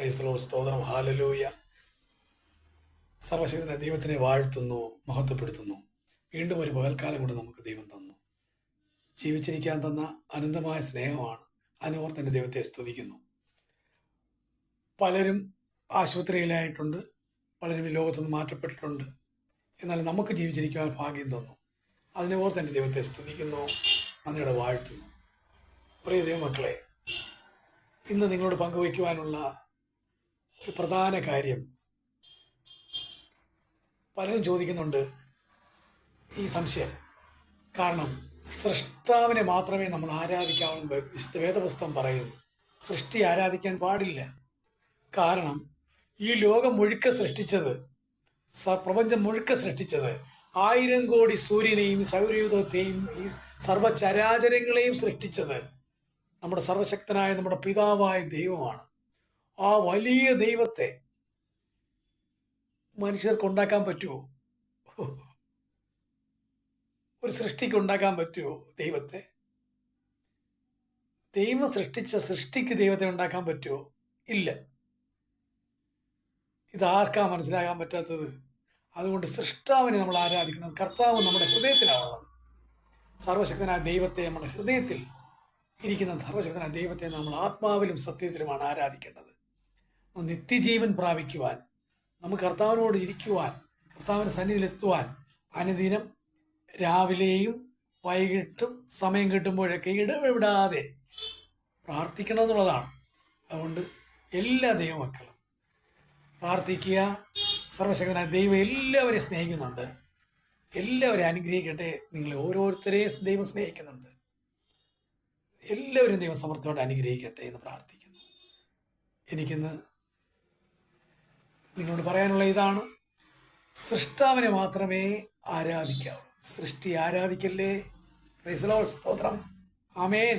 Praise the Lord. സ്തോത്രം. Hallelujah. സർവശക്തനായ ദൈവത്തിനെ വാഴ്ത്തുന്നു, മഹത്വപ്പെടുത്തുന്നു. വീണ്ടും ഒരു പകൽക്കാലം കൊണ്ട് നമുക്ക് ദൈവം തന്നു. ജീവിച്ചിരിക്കാൻ തന്ന അനന്തമായ സ്നേഹമാണ്. അതിനോർത്ത് ദൈവത്തെ സ്തുതിക്കുന്നു. പലരും ആശുപത്രിയിലായിട്ടുണ്ട്, പലരും ഈ ലോകത്തുനിന്ന് മാറ്റപ്പെട്ടിട്ടുണ്ട്. എന്നാൽ നമുക്ക് ജീവിച്ചിരിക്കുവാൻ ഭാഗ്യം തന്നു. അതിനോർത്ത് ദൈവത്തെ സ്തുതിക്കുന്നു, നന്ദിയോടെ വാഴ്ത്തുന്നു. പ്രിയ ദൈവമക്കളെ, ഇന്ന് നിങ്ങളോട് പങ്കുവയ്ക്കുവാനുള്ള ഒരു പ്രധാന കാര്യം, പലരും ചോദിക്കുന്നുണ്ട് ഈ സംശയം. കാരണം സൃഷ്ടാവിനെ മാത്രമേ നമ്മൾ ആരാധിക്കാവുന്ന വിശുദ്ധ വേദപുസ്തകം പറയുന്നു. സൃഷ്ടി ആരാധിക്കാൻ പാടില്ല. കാരണം ഈ ലോകം മുഴുക്കെ സൃഷ്ടിച്ചത്, പ്രപഞ്ചം മുഴുക്കെ സൃഷ്ടിച്ചത് 1000 കോടി സൂര്യനെയും സൗരയൂഥത്തെയും ഈ സർവചരാചരങ്ങളെയും സൃഷ്ടിച്ചത് നമ്മുടെ സർവശക്തനായ നമ്മുടെ പിതാവായ ദൈവമാണ്. ആ വലിയ ദൈവത്തെ മനുഷ്യർക്ക് ഉണ്ടാക്കാൻ പറ്റുമോ? ഒരു സൃഷ്ടിക്ക് ഉണ്ടാക്കാൻ പറ്റുമോ ദൈവത്തെ? ദൈവം സൃഷ്ടിച്ച സൃഷ്ടിക്ക് ദൈവത്തെ ഉണ്ടാക്കാൻ പറ്റുമോ? ഇല്ല. ഇതാർക്കാ മനസ്സിലാകാൻ പറ്റാത്തത്? അതുകൊണ്ട് സൃഷ്ടാവിനെ നമ്മൾ ആരാധിക്കണം. കർത്താവ് നമ്മുടെ ഹൃദയത്തിലാണുള്ളത്. സർവശക്തനായ ദൈവത്തെ നമ്മുടെ ഹൃദയത്തിൽ ഇരിക്കുന്ന സർവശക്തനായ ദൈവത്തെ നമ്മൾ ആത്മാവിലും സത്യത്തിലുമാണ് ആരാധിക്കേണ്ടത്. നിത്യജീവൻ പ്രാപിക്കുവാൻ, നമുക്ക് കർത്താവിനോട് ഇരിക്കുവാൻ, കർത്താവിൻ്റെ സന്നിധിയിലെത്തുവാൻ അനുദിനം രാവിലെയും വൈകിട്ടും സമയം കിട്ടുമ്പോഴൊക്കെ ഇടവിടാതെ പ്രാർത്ഥിക്കണം എന്നുള്ളതാണ്. അതുകൊണ്ട് എല്ലാ ദൈവമക്കളും പ്രാർത്ഥിക്കുക. സർവശക്തനായ ദൈവം എല്ലാവരെയും സ്നേഹിക്കുന്നുണ്ട്. എല്ലാവരെയും അനുഗ്രഹിക്കട്ടെ. നിങ്ങളെ ഓരോരുത്തരെയും ദൈവം സ്നേഹിക്കുന്നുണ്ട്. എല്ലാവരും ദൈവം സമൃദ്ധിയോടെ അനുഗ്രഹിക്കട്ടെ എന്ന് പ്രാർത്ഥിക്കുന്നു. എനിക്കിന്ന് നിങ്ങളോട് പറയാനുള്ള ഇതാണ്: സൃഷ്ടാവിനെ മാത്രമേ ആരാധിക്കാവൂ. സൃഷ്ടി ആരാധിക്കല്ലേ. Praise the Lord. സ്തോത്രം. ആമേൻ.